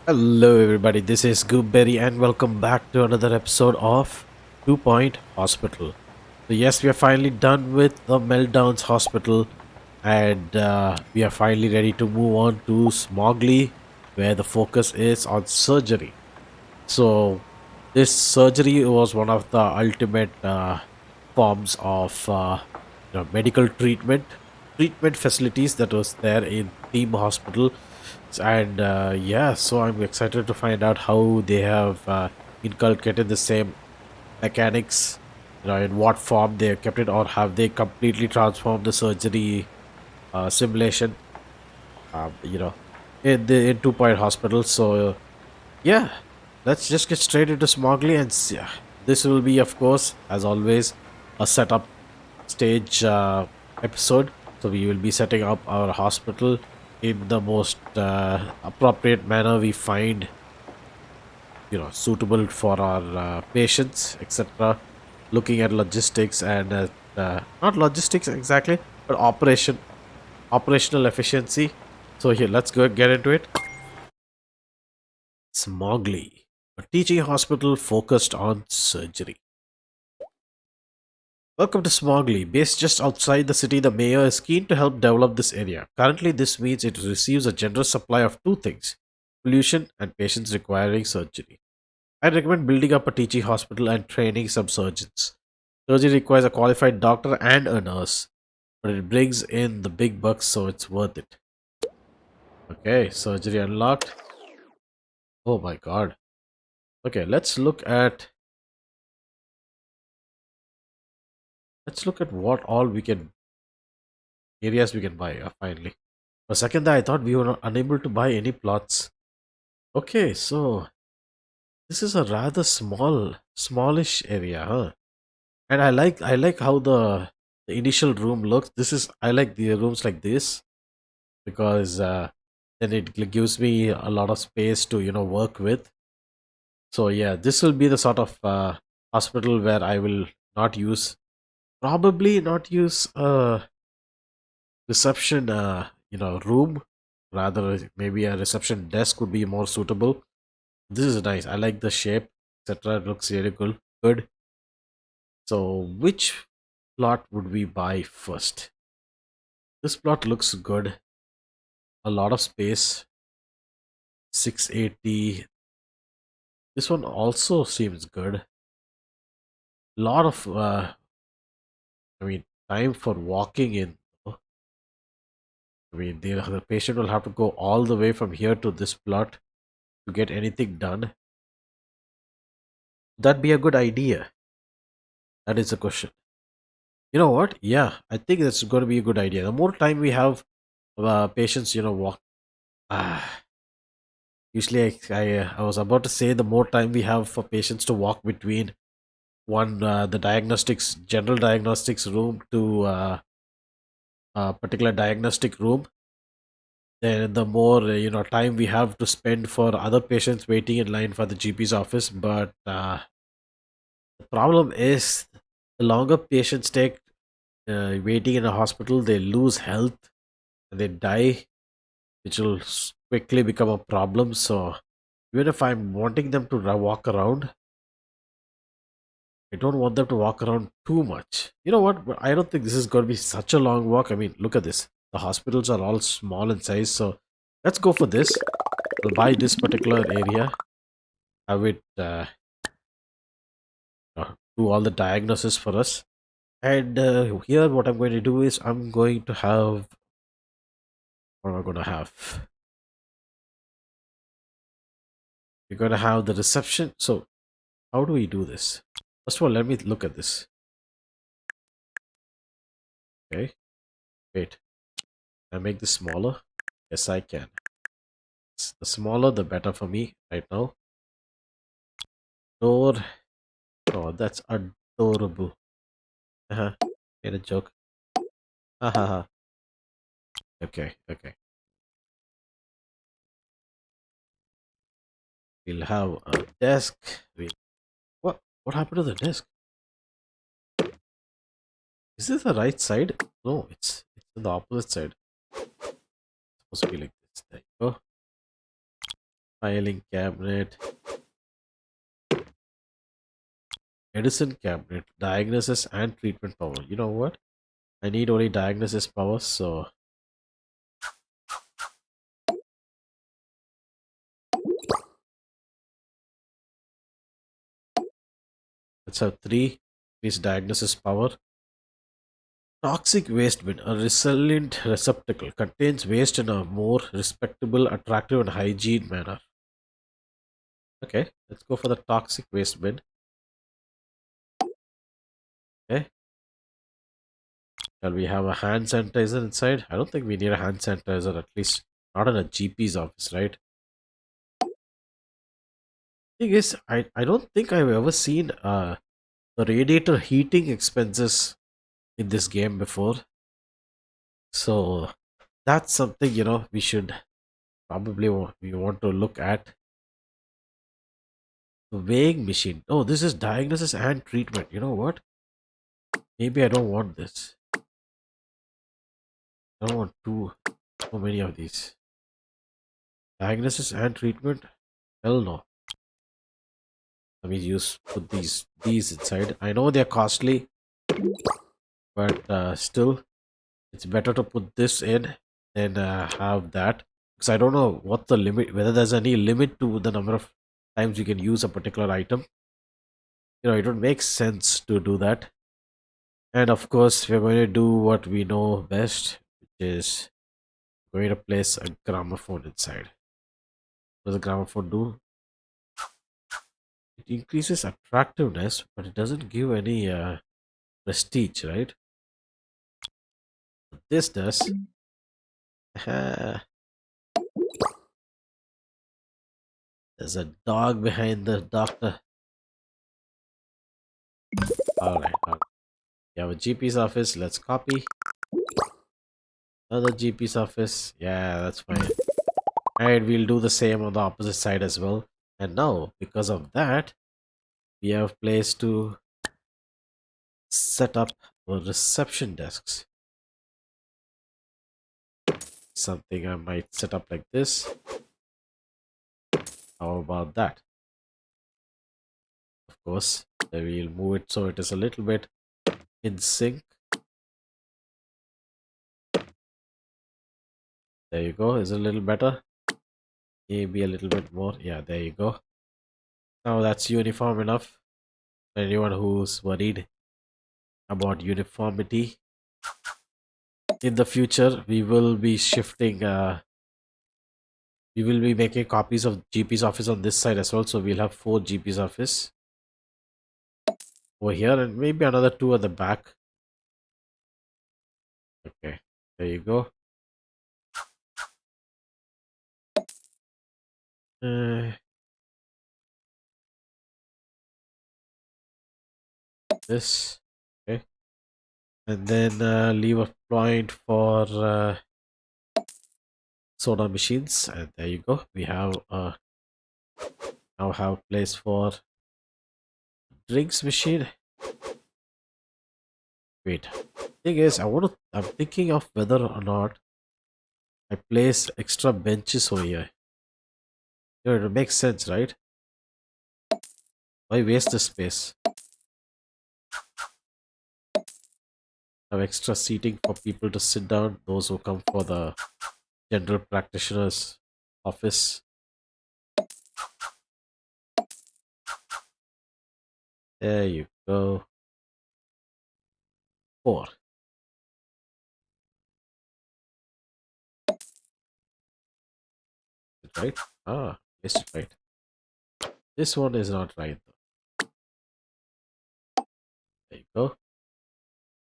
Hello, everybody. This is Gooberry, and welcome back to another episode of 2 Point Hospital. So, yes, we are finally done with the Meltdowns Hospital, and we are finally ready to move on to Smogley, where the focus is on surgery. So, this surgery was one of the ultimate forms of medical treatment facilities that was there in Team Hospital. And yeah, so I'm excited to find out how they have inculcated the same mechanics, in what form they have kept it, or have they completely transformed the surgery simulation, you know, in 2 Point Hospital. So yeah, let's just get straight into Smogley, and this will be, of course, as always, a setup stage episode. So we will be setting up our hospital in the most appropriate manner we find, suitable for our patients, etc. Looking at logistics and not logistics exactly, but operational efficiency. So here, let's go get into it. Smogley, a teaching hospital focused on surgery. Welcome to Smogley. Based just outside the city, the mayor is keen to help develop this area. Currently, this means it receives a generous supply of two things: pollution and patients requiring surgery. I recommend building up a teaching hospital and training some surgeons. Surgery requires a qualified doctor and a nurse, but it brings in the big bucks, so it's worth it. Okay, surgery unlocked. Oh my god. Okay, let's look at what all we can areas we can buy finally. For a second there, I thought we were unable to buy any plots. Okay, so this is a rather smallish area, huh? And I like how the initial room looks. I like the rooms like this because then it gives me a lot of space to work with. So yeah, this will be the sort of hospital where I will not use probably not use a reception room, rather maybe a reception desk would be more suitable. This is nice. I like the shape, etc. It looks really cool. Good. So which plot would we buy first? This plot looks good. A lot of space. 680. This one also seems good. Lot of time for walking in. The patient will have to go all the way from here to this plot to get anything done. That'd be a good idea. That is the question. You know what? Yeah, I think that's going to be a good idea. The more time we have patients, walk. Ah, usually, I was about to say the more time we have for patients to walk between the general diagnostics room to a particular diagnostic room, then the more time we have to spend for other patients waiting in line for the GP's office. But the problem is, the longer patients take waiting in a hospital, they lose health and they die, which will quickly become a problem. So even if I'm wanting them to walk around, I don't want them to walk around too much. You know what? I don't think this is going to be such a long walk. I mean, look at this. The hospitals are all small in size, so let's go for this. I'll buy this particular area. Have it do all the diagnosis for us. And here, what I'm going to do is I'm going to have. What am I going to have? We're going to have the reception. So how do we do this? First of all, let me look at this. Okay, wait. Can I make this smaller? Yes, I can. The smaller, the better for me right now. Door. Oh, that's adorable. Uh-huh. Made a joke. Ha ha ha. Okay, okay. We'll have a desk. What? What happened to the desk? Is this the right side? No, it's on the opposite side. It's supposed to be like this. There you go. Filing cabinet, medicine cabinet, diagnosis and treatment power. You know what? I need only diagnosis power, so let's have three. This diagnosis power. Toxic waste bin, a resilient receptacle, contains waste in a more respectable, attractive, and hygiene manner. Okay, let's go for the toxic waste bin. Okay, shall we have a hand sanitizer inside? I don't think we need a hand sanitizer, at least not in a GP's office, right? Thing is, I don't think I've ever seen the radiator heating expenses in this game before. So that's something we should probably we want to look at. The weighing machine. Oh, this is diagnosis and treatment. You know what? Maybe I don't want this. I don't want too many of these. Diagnosis and treatment? Hell no. Let me put these inside. I know they're costly, but still, it's better to put this in than have that. Because I don't know what the limit, whether there's any limit to the number of times you can use a particular item. It would make sense to do that. And of course, we're going to do what we know best, which is going to place a gramophone inside. What does a gramophone do? It increases attractiveness, but it doesn't give any prestige, right? This does. There's a dog behind the doctor. Alright, you have a GP's office. Let's copy. Another GP's office. Yeah, that's fine. And we'll do the same on the opposite side as well. And now, because of that, we have place to set up our reception desks. Something I might set up like this. How about that? Of course, then we'll move it so it is a little bit in sync. There you go. Is it a little better? Maybe a little bit more. Yeah, there you go. Now that's uniform enough. For anyone who's worried about uniformity, in the future we will be shifting. We will be making copies of GP's office on this side as well. So we'll have 4 GP's office over here and maybe another 2 at the back. Okay, there you go. Uh, this. Okay. And then leave a point for soda machines. And there you go. We have now have place for drinks machine. Wait. Thing is, I'm thinking of whether or not I place extra benches over here. It makes sense, right? Why waste the space? Have extra seating for people to sit down, those who come for the general practitioner's office. There you go. 4. Is it right? Ah, yes, it's right. This one is not right though. There you go.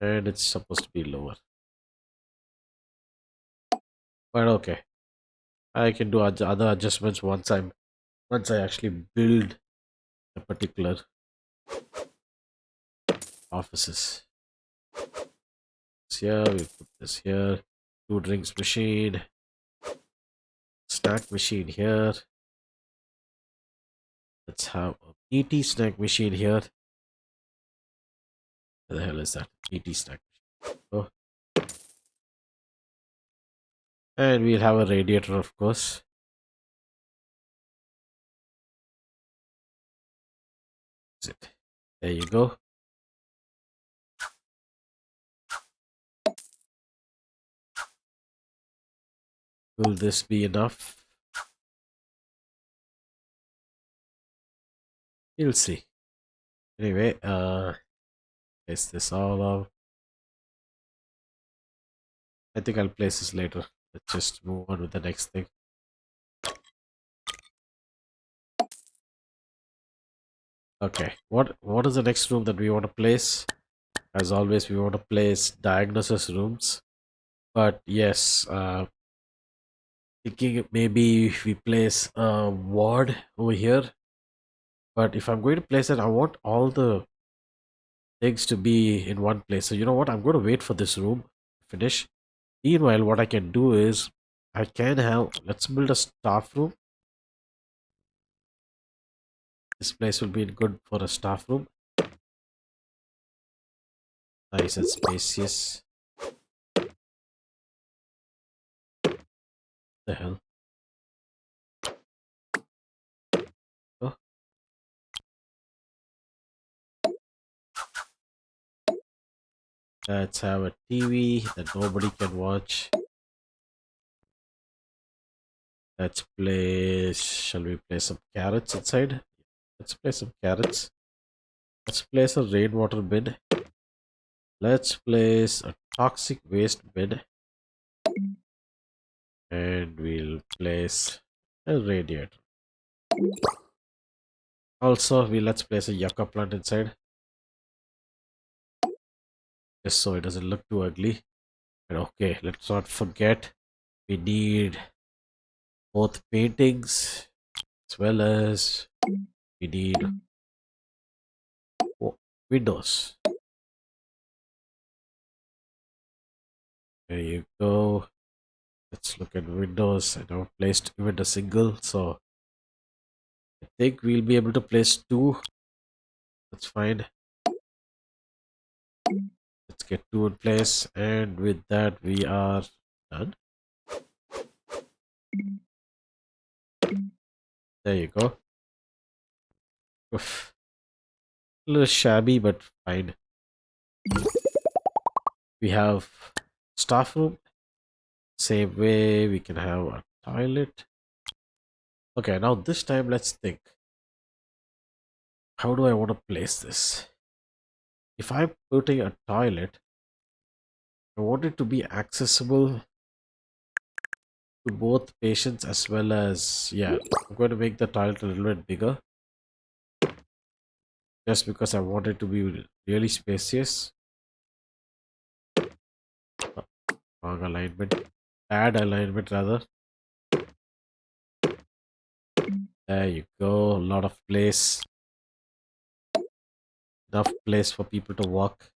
And it's supposed to be lower. But okay. I can do other adjustments once I actually build a particular offices. Here we put this here. 2 drinks machine. Snack machine here. Let's have a meaty snack machine here. Where the hell is that? Meaty snack machine. Oh. And we'll have a radiator, of course. close it. There you go. Will this be enough? We'll see. Anyway, place this all up. I think I'll place this later. Let's just move on with the next thing. Okay, what is the next room that we want to place? As always, we want to place diagnosis rooms. But yes, thinking maybe we place a ward over here. But if I'm going to place it, I want all the things to be in one place. So you know what? I'm going to wait for this room to finish. Meanwhile, what I can do is I can have, let's build a staff room. This place will be good for a staff room. Nice and spacious. The hell? Oh, let's have a TV that nobody can watch. Let's place. Shall we place some carrots inside? Let's place some carrots. Let's place a rainwater bin. Let's place a toxic waste bin. And we'll place a radiator. Also, let's place a yucca plant inside. Just so it doesn't look too ugly. And okay, let's not forget we need both paintings as well as we need windows. There you go. Let's look at windows. I never placed even a single, so I think we'll be able to place two. That's fine. Let's get two in place, and with that, we are done. There you go. Oof. A little shabby, but fine. We have staff room. Same way, we can have a toilet. Okay, now this time let's think. How do I want to place this? If I'm putting a toilet, I want it to be accessible to both patients as well as, yeah, I'm going to make the toilet a little bit bigger just because I want it to be really spacious. Wrong alignment, bad alignment rather. There you go, a lot of place, enough place for people to walk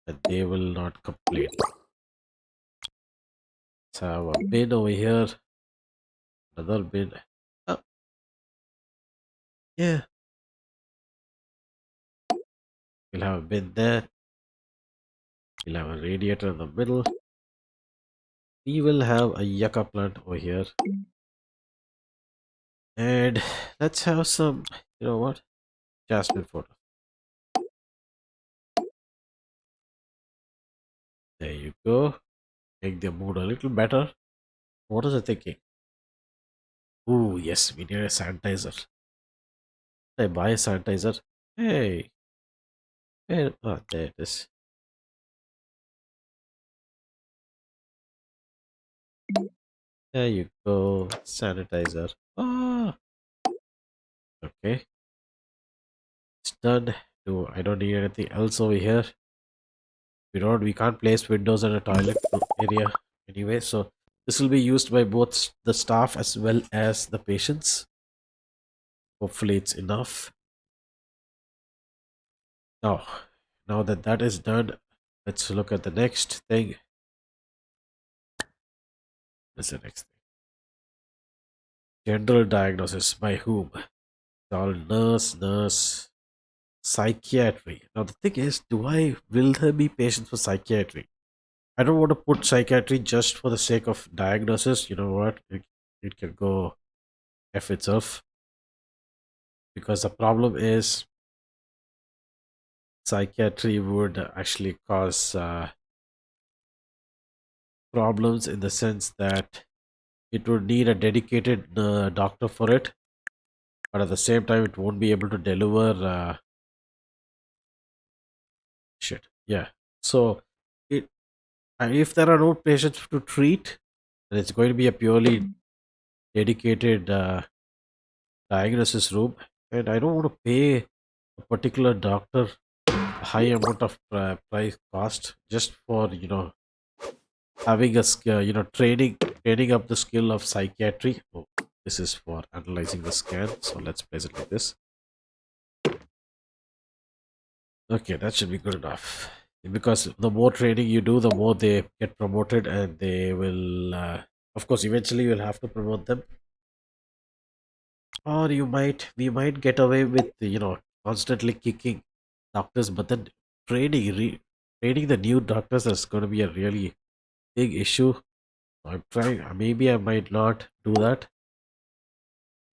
and they will not complain. Let's have a bin over here, another bin. Oh, yeah, we'll have a bin there. We'll have a radiator in the middle. We will have a yucca plant over here. And let's have some, you know what? Jasmine photo. There you go. Make the mood a little better. What was I thinking? Ooh, yes, we need a sanitizer. I buy a sanitizer. Hey, there it is. There you go, sanitizer. Ah, okay, it's done. No, I don't need anything else over here. We can't place windows in a toilet area anyway, so this will be used by both the staff as well as the patients. Hopefully it's enough. Now that that is done, let's look at the next thing. What's the next thing? General diagnosis by whom? It's all nurse, psychiatry. Now the thing is, will there be patients for psychiatry? I don't want to put psychiatry just for the sake of diagnosis. You know what? It can go F itself. Because the problem is psychiatry would actually cause problems in the sense that it would need a dedicated doctor for it, but at the same time, it won't be able to deliver shit. Yeah. So, it if there are no patients to treat, then it's going to be a purely dedicated diagnosis room, and I don't want to pay a particular doctor a high amount of price cost just for having a training up the skill of psychiatry. Oh, this is for analyzing the scan, so let's place it like this. Okay, that should be good enough. Because the more training you do, the more they get promoted, and they will, of course, eventually you'll have to promote them, or we might get away with constantly kicking doctors, but then training the new doctors is going to be a really big issue. I'm trying. Maybe I might not do that.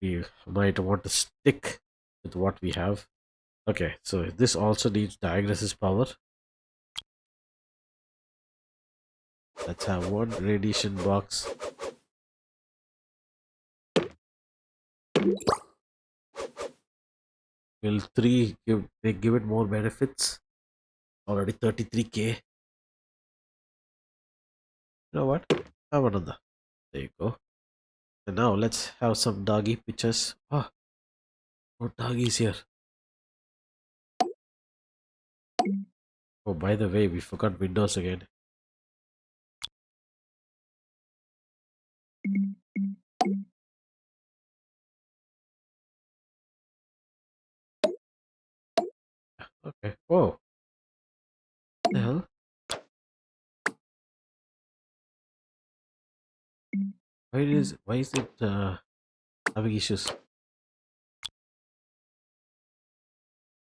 We might want to stick with what we have. Okay, so this also needs diagnosis power. Let's have one radiation box. Will three give it more benefits? Already 33K. You know what? Have another. There you go. And now let's have some doggy pictures. Oh, no doggies here. Oh, by the way, we forgot windows again. Okay. Whoa. What the hell? Why is it having issues?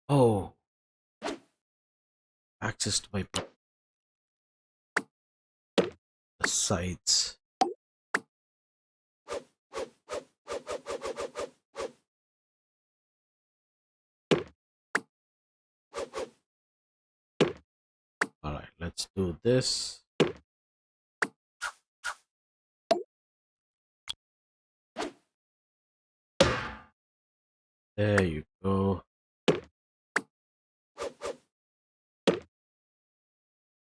Oh, access to my sides. All right, let's do this. There you go.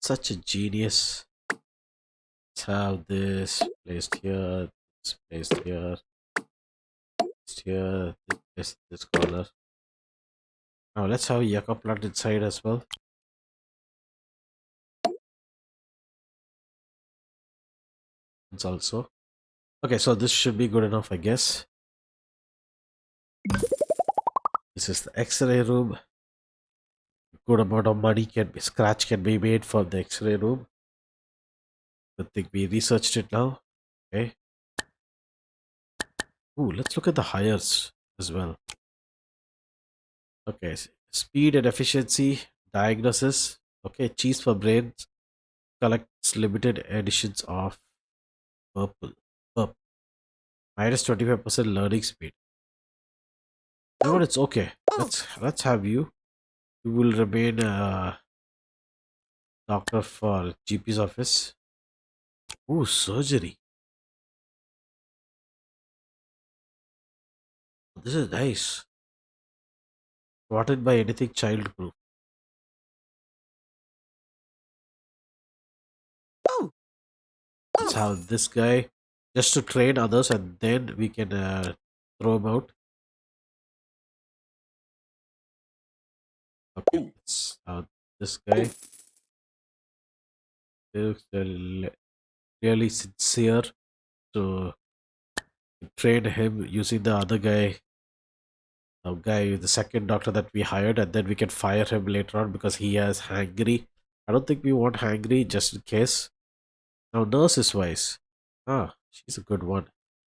Such a genius. Let's have this placed here, this placed here, placed here, this corner. Now let's have yucca plant inside as well. It's also okay. So this should be good enough, I guess. This is the X-ray room. Good amount of money scratch can be made for the X-ray room. Good thing we researched it now. Okay. Ooh, let's look at the hires as well. Okay, speed and efficiency, diagnosis. Okay, cheese for brains collects limited editions of purple. Purp. Minus 25% learning speed. You know what? It's okay. Let's have you. You will remain a doctor for GP's office. Ooh, surgery. This is nice. Sorted by anything childproof. Let's have this guy just to train others, and then we can throw him out. Okay, let's have this guy. Looks really sincere to train him using the other guy, the second doctor that we hired, and then we can fire him later on because he has hangry. I don't think we want hangry just in case. Now, nurses wise, she's a good one.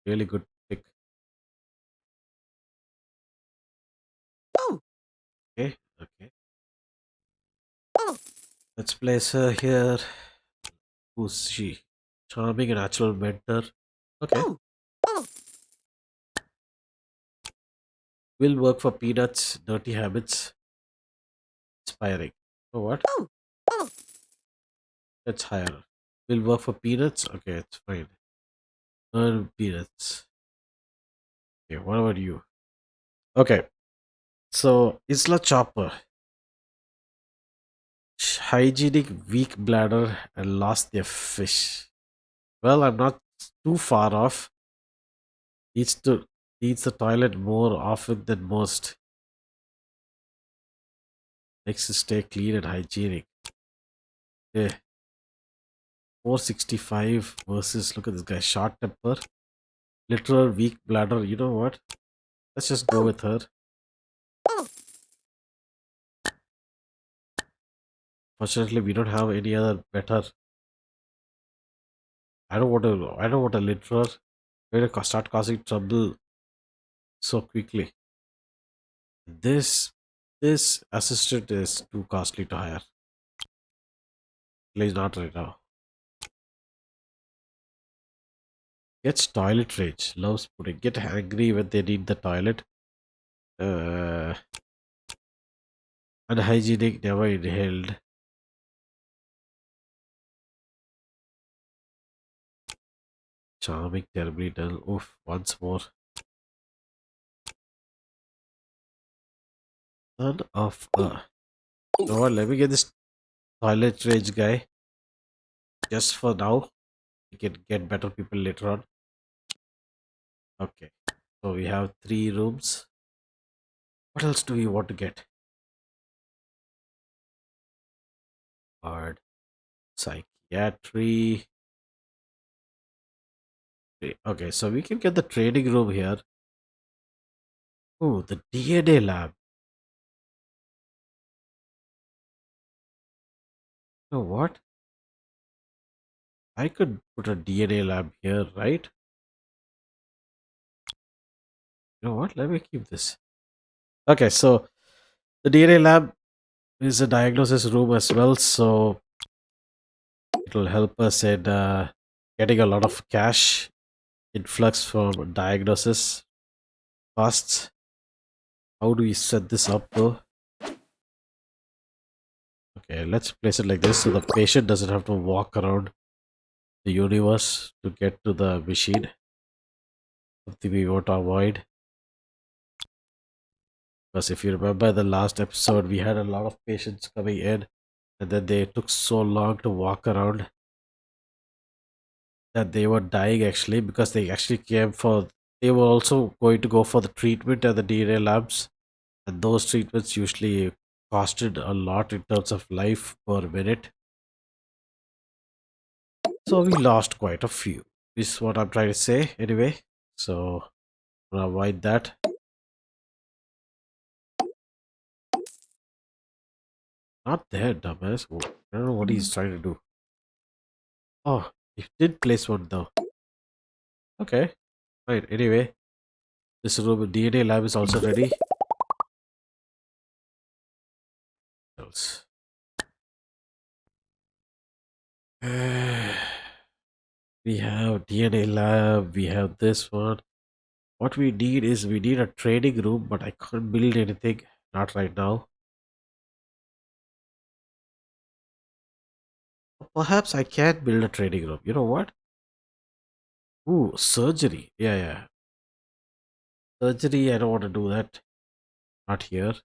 Really good pick. Okay, okay. Let's place her here. Who's she? Charming and natural mentor. Okay. Will work for peanuts, dirty habits, inspiring. know what? Let's hire. Will work for peanuts? Okay, it's fine. Earn peanuts. Okay, what about you? Okay, so Isla Chopper. Hygienic, weak bladder, and lost their fish. Well, I'm not too far off. Needs to needs the toilet more often than most. Next to stay clean and hygienic. Eh, 465 versus look at this guy, short temper, literal weak bladder. You know what? Let's just go with her. Fortunately, we don't have any other better. I don't want to. I don't want a literal. We're gonna start causing trouble so quickly. This assistant is too costly to hire. At least not right now. Gets toilet rage. Loves pudding. Get angry when they need the toilet. Uh, Unhygienic. Never inhaled. Charming. Terribly dull. Oof. Once more. Son of a. You know what? Let me get this toilet rage guy. Just for now. We can get better people later on. Okay. So we have 3 rooms. What else do we want to get? Hard. Psychiatry. Okay, so we can get the training room here. Oh, the DNA lab. You know what? I could put a DNA lab here, right? You know what? Let me keep this. Okay, so the DNA lab is a diagnosis room as well, so it will help us in getting a lot of cash influx from diagnosis costs. How do we set this up though? Okay, let's place it like this so the patient doesn't have to walk around the universe to get to the machine. Something we want to avoid. Because if you remember the last episode, we had a lot of patients coming in, and then they took so long to walk around that they were dying actually because they actually came for. They were also going to go for the treatment at the DNA labs, and those treatments usually costed a lot in terms of life per minute. So we lost quite a few. Is what I'm trying to say anyway. So to avoid that. Not there, dumbass. I don't know what he's trying to do. Oh, he did place one though. Okay, fine. Anyway, this room DNA lab is also ready. Else. We have DNA lab. We have this one. What we need is we need a training room, but I can't build anything. Not right now. Perhaps I can build a training room. You know what? Ooh, surgery. Yeah, yeah. Surgery. I don't want to do that. Not here.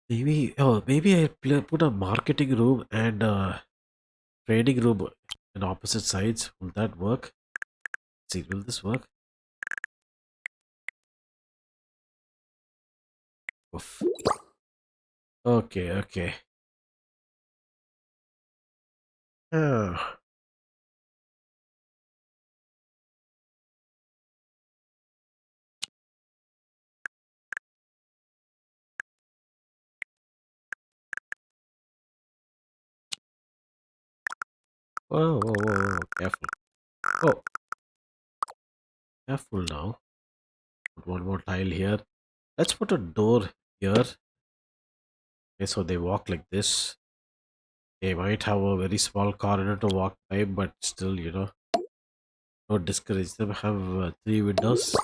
Maybe. Oh, maybe I put a marketing room and training room in opposite sides. Will that work? See, will this work? Oof. Okay, okay. Ah, whoa, whoa, whoa, whoa. Careful. Oh, careful now. Put one more tile here. Let's put a door here. Okay, so they walk like this. They might have a very small corridor to walk by, but still, don't discourage them. Have 3 windows.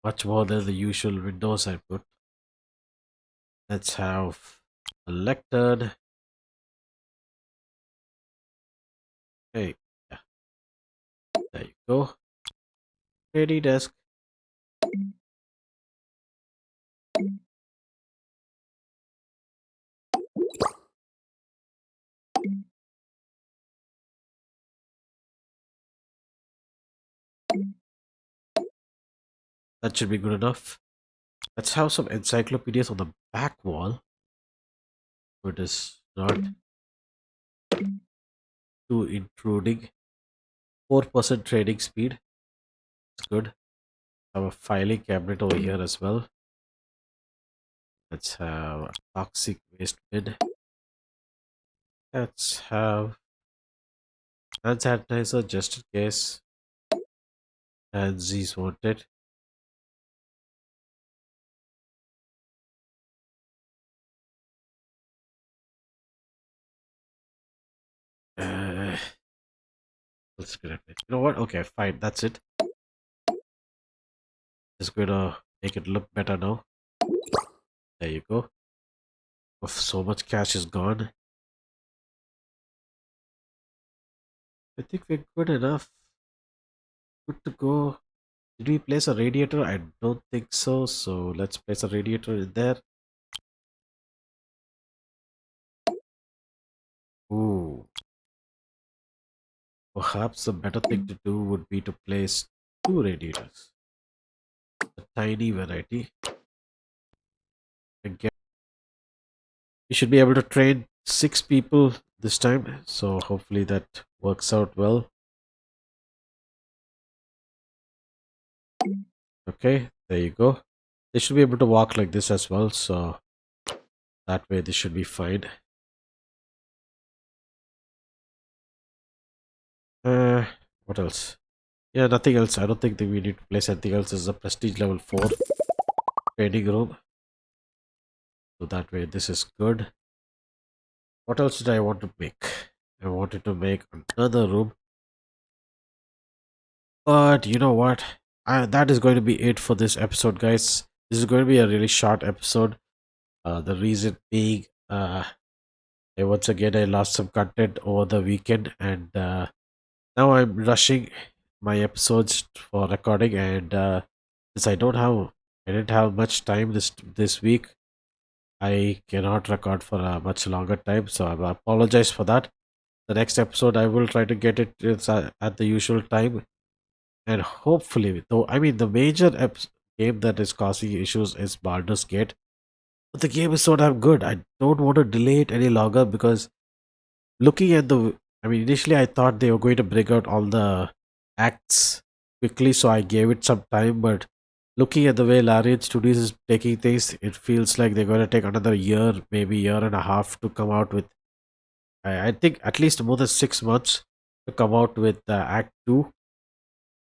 Much more than the usual windows I put. Let's have a lectern. Hey, yeah, there you go. Ready desk. That should be good enough. Let's have some encyclopedias on the back wall. It is not too intruding. 4% trading speed. It's good. Have a filing cabinet over here as well. Let's have a toxic waste bin. Let's have hand sanitizer just in case Nancy's wanted. Uh, let's get it. You know what? Okay, fine. That's it. Just gonna make it look better now. There you go. Oh, so much cash is gone. I think we're good enough. Good to go. Did we place a radiator? I don't think so. So let's place a radiator in there. Ooh. Perhaps the better thing to do would be to place two radiators. A tiny variety. Again, we should be able to train 6 people this time. So hopefully that works out well. Okay, there you go. They should be able to walk like this as well. So that way they should be fine. Uh, what else? Yeah, nothing else. I don't think that we need to place anything else. This is a prestige level 4 training room. So that way this is good. What else did I want to make? I wanted to make another room. But you know what? That is going to be it for this episode, guys. This is going to be a really short episode. The reason being, once again, I lost some content over the weekend, and now I'm rushing my episodes for recording. And since I didn't have much time this week, I cannot record for a much longer time. So I apologize for that. The next episode, I will try to get it at the usual time, and hopefully, though, I mean, the major game that is causing issues is Baldur's Gate. But the game is so damn good. I don't want to delay it any longer because looking at I mean, initially I thought they were going to bring out all the acts quickly, so I gave it some time. But looking at the way Larian Studios is taking things, it feels like they're going to take another year, maybe year and a half to come out with. I think at least more than 6 months to come out with Act 2.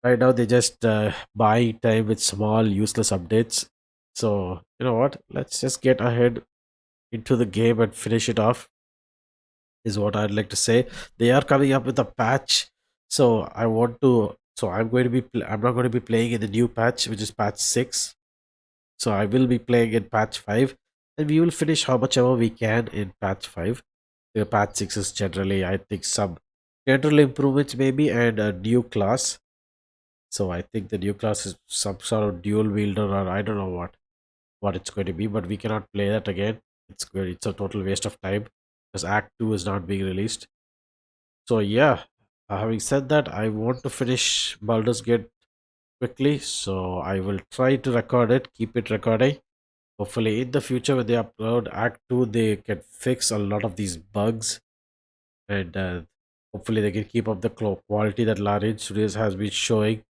Right now, they just buy time with small, useless updates. So, you know what? Let's just get ahead into the game and finish it off, is what I'd like to say. They are coming up with a patch. So, I want to. So, I'm not going to be playing in the new patch, which is patch 6. So, I will be playing in patch 5. And we will finish how much ever we can in patch 5. The patch 6 is generally, I think, some general improvements, maybe, and a new class. So I think the new class is some sort of dual wielder, or I don't know what it's going to be, but we cannot play that again. It's good. It's a total waste of time because Act 2 is not being released. So yeah, having said that, I want to finish Baldur's Gate quickly, so I will try to record it, keep it recording. Hopefully, in the future when they upload Act 2, they can fix a lot of these bugs, and hopefully they can keep up the quality that Larian Studios has been showing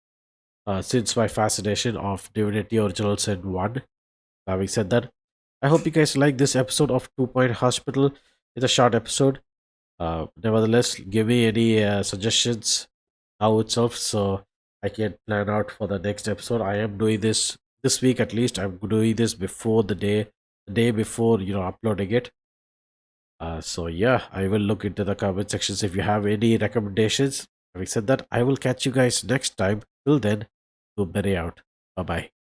since my fascination of Divinity Original Sin 1. Having said that, I hope you guys like this episode of 2 Point Hospital. It's a short episode. Nevertheless, give me any suggestions now itself so I can plan out for the next episode. I am doing this week at least. I'm doing this before the day before, uploading it. So yeah, I will look into the comment sections if you have any recommendations. Having said that, I will catch you guys next time. Till then, goodbye out. Bye bye.